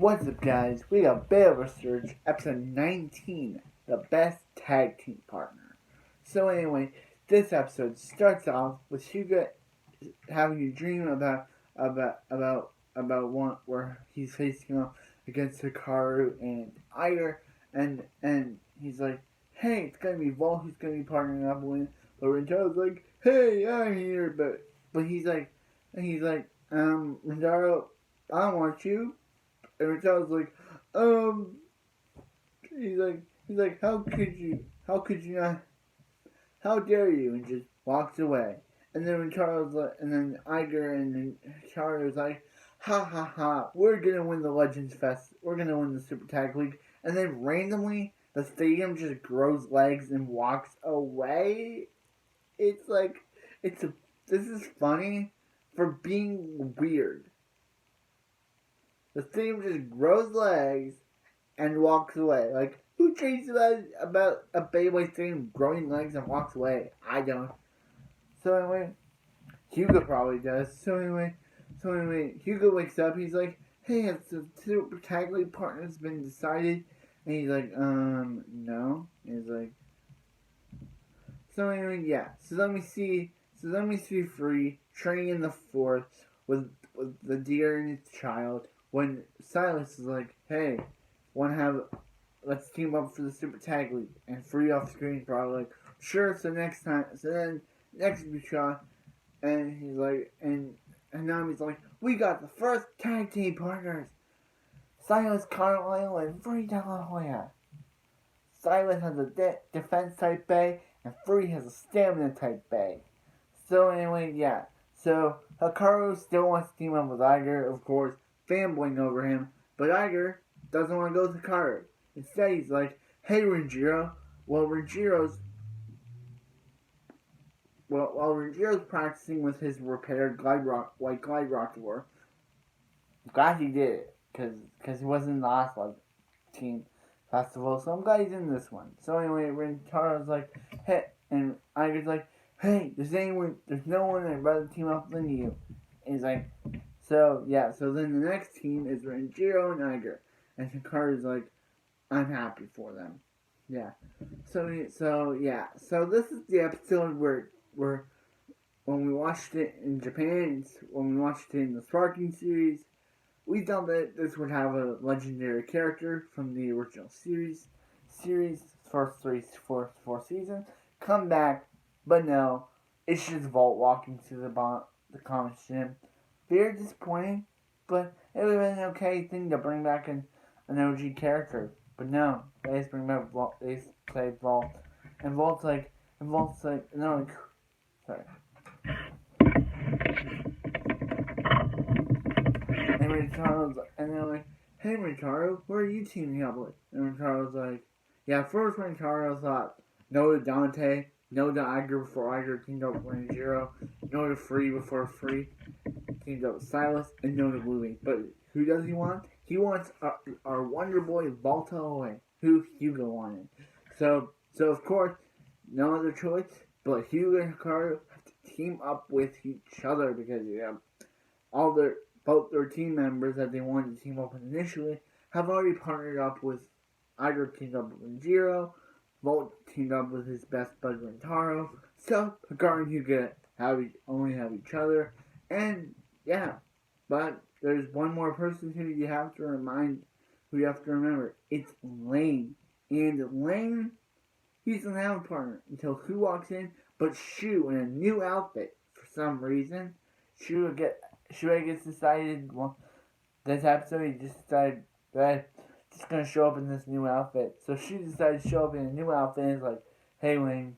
What's up, guys? We got Beyblade Burst Surge, episode 19, the best tag team partner. So anyway, this episode starts off with Hyuga having a dream about one where he's facing off against Hikaru and Hyuga, and he's like, hey, it's gonna be Volt who's gonna be partnering up with. But Rentaro's like, hey, I'm here, but he's like, Rentaro, I don't want you. And Rentaro's like, he's like, how could you not, how dare you, and just walks away. And then Rentaro's like, and then Iger and then Hikaru's like, ha ha ha, we're gonna win the Legends Fest, we're gonna win the Super Tag League. And then randomly, the stadium just grows legs and walks away. It's like, this is funny for being weird. The stadium just grows legs and walks away. Like, who dreams about a Beyblade stadium growing legs and walks away? I don't. So anyway, Hyuga probably does. So anyway, Hyuga wakes up. He's like, hey, has the Super Tag League partner's been decided? And he's like, no. And he's like, so anyway, yeah. So let me see Free training in the fourth with the deer and its child. When Silas is like, hey, let's team up for the Super Tag League. And Free off screen probably like, sure, so next time. So then, next we shot. And he's like, and now he's like, we got the first tag team partners. Silas Carlisle and Free De La Hoya. Silas has a defense type bay, and Free has a stamina type bay. So anyway, yeah. So Hikaru still wants to team up with Iger, of course, fanboying over him, but Iger doesn't want to go with Hikaru. Instead, he's like, hey, Renjiro. While Renjiro's practicing with his repaired white glide rock door, glad he did it, because he wasn't in the last team festival, so I'm glad he's in this one. So anyway, Rentaro's like, hey, and Iger's like, hey, there's no one I'd rather team up than you. And he's like, so yeah, so then the next team is Renjiro and Iger. And Hikaru's like, I'm happy for them. Yeah. So yeah. So this is the episode where when we watched it in Japan, when we watched it in the Sparking series, we thought that this would have a legendary character from the original series, fourth season, come back, but no, it's just Volt walking through the comic gym. Very disappointing, but it would have been an okay thing to bring back an OG character. But no, they just bring back Volt, they just play Volt. And Volt's like, no, sorry. And they're like, hey, Rentaru, who are you teaming up with? And Rentaru's like, yeah, first Rentaru thought, no to Dante, no to Iger before Iger teamed up with Renjiro, no to Free before Free teamed up with Silas, and no to Louie. But who does he want? He wants our Wonder Boy Volta away, who Hyuga wanted. So of course, no other choice, but Hyuga and Hikaru have to team up with each other because both their team members that they wanted to team up with initially have already partnered up with. Iger teamed up with Renjiro, Volt teamed up with his best bud Rentaro, so Hikaru and Hyuga only have each other, and yeah, but there's one more person who you have to remember. It's Lane, and Lane, he doesn't have a partner until who walks in but Shu in a new outfit for some reason. Shu gets decided, well, this episode he just decided that he's just gonna show up in this new outfit. So she decided to show up in a new outfit and is like, hey Wayne,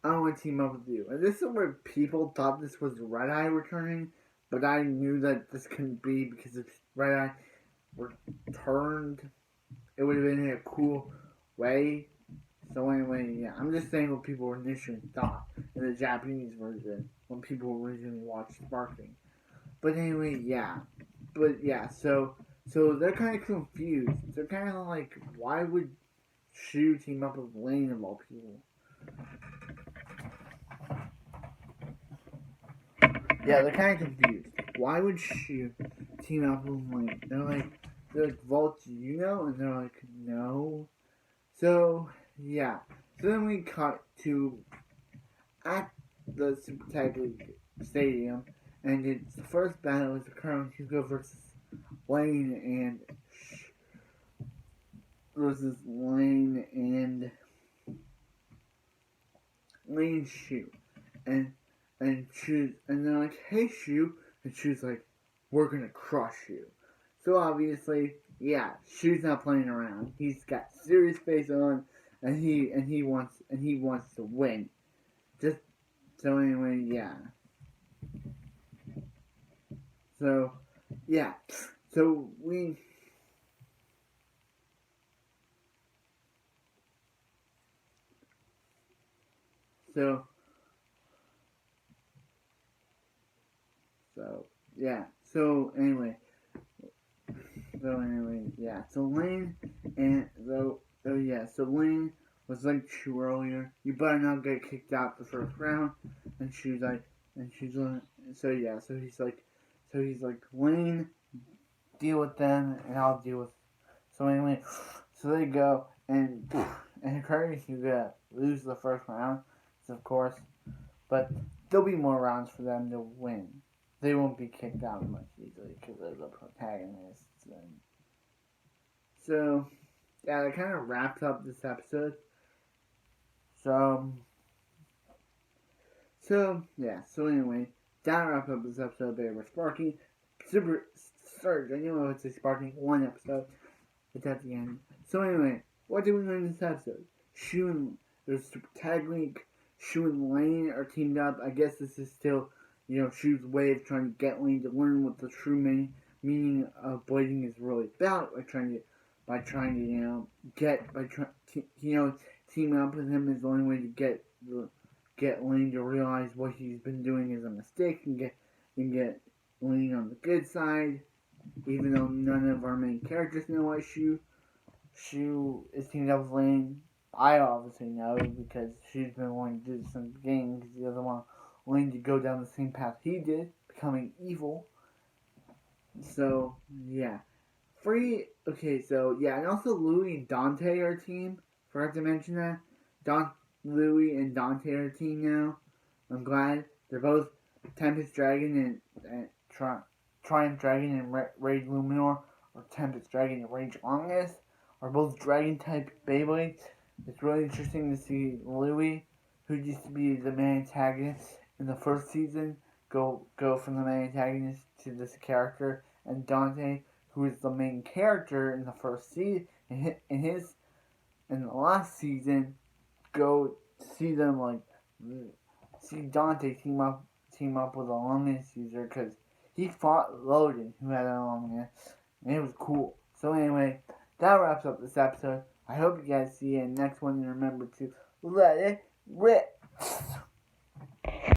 I want to team up with you. And this is where people thought this was Red Eye returning, but I knew that this couldn't be because if Red Eye returned, it would have been in a cool way. So anyway, yeah, I'm just saying what people initially thought in the Japanese version when people originally watched Sparking. But anyway, yeah. So they're kind of confused. They're kind of like, why would Shu team up with Lane of all people? Yeah, they're kind of confused. Why would Shu team up with Lane. They're like, Vault, do you know? And they're like, no. So, yeah. So then we cut to at the Super Tag League Stadium, and it's the first battle is Hikaru and Hyuga versus Lane and Shu. And they're like, hey Shu, and Shu's like, we're gonna crush you. So obviously, yeah, Shu's not playing around. He's got serious face on, and he wants to win. So anyway, yeah. So yeah. So yeah. So anyway, yeah. So Lane Lane was like Shu earlier. You better not get kicked out the first round. And she's like, so he's like, Lane, deal with them, and I'll deal with. So anyway, so they go, and Hikaru Hyuga lose the first round, of course, but there'll be more rounds for them to win. They won't be kicked out much easily because they're the protagonists. So, yeah, that kind of wraps up this episode. So anyway, that wraps up this episode of Beyblade Sparking. Super Surge. I knew I would say Sparking one episode, but that's the end. So anyway, what did we learn in this episode? There's Super Tag League. Shu and Lane are teamed up. I guess this is still, Shu's way of trying to get Lane to learn what the true meaning of blading is really about. Teaming up with him is the only way to get Lane to realize what he's been doing is a mistake and get Lane on the good side. Even though none of our main characters know why Shu is teamed up with Lane, I obviously know because she's been wanting to do this in the beginning because he doesn't want Lane to go down the same path he did, becoming evil. So yeah, and also Louie and Dante are a team. Forgot to mention that. Louie and Dante are a team now. I'm glad. They're both Tempest Dragon and Triumph Dragon and Rage Luminor, or Tempest Dragon and Rage Longus, are both Dragon type Beyblades. It's really interesting to see Louie, who used to be the main antagonist in the first season, go from the main antagonist to this character, and Dante, who is the main character in the first season, in the last season, go see them see Dante team up with a Longus user because he fought Loden, who had a Longus, and it was cool. So anyway, that wraps up this episode. I hope you guys see you in the next one, and remember to let it rip.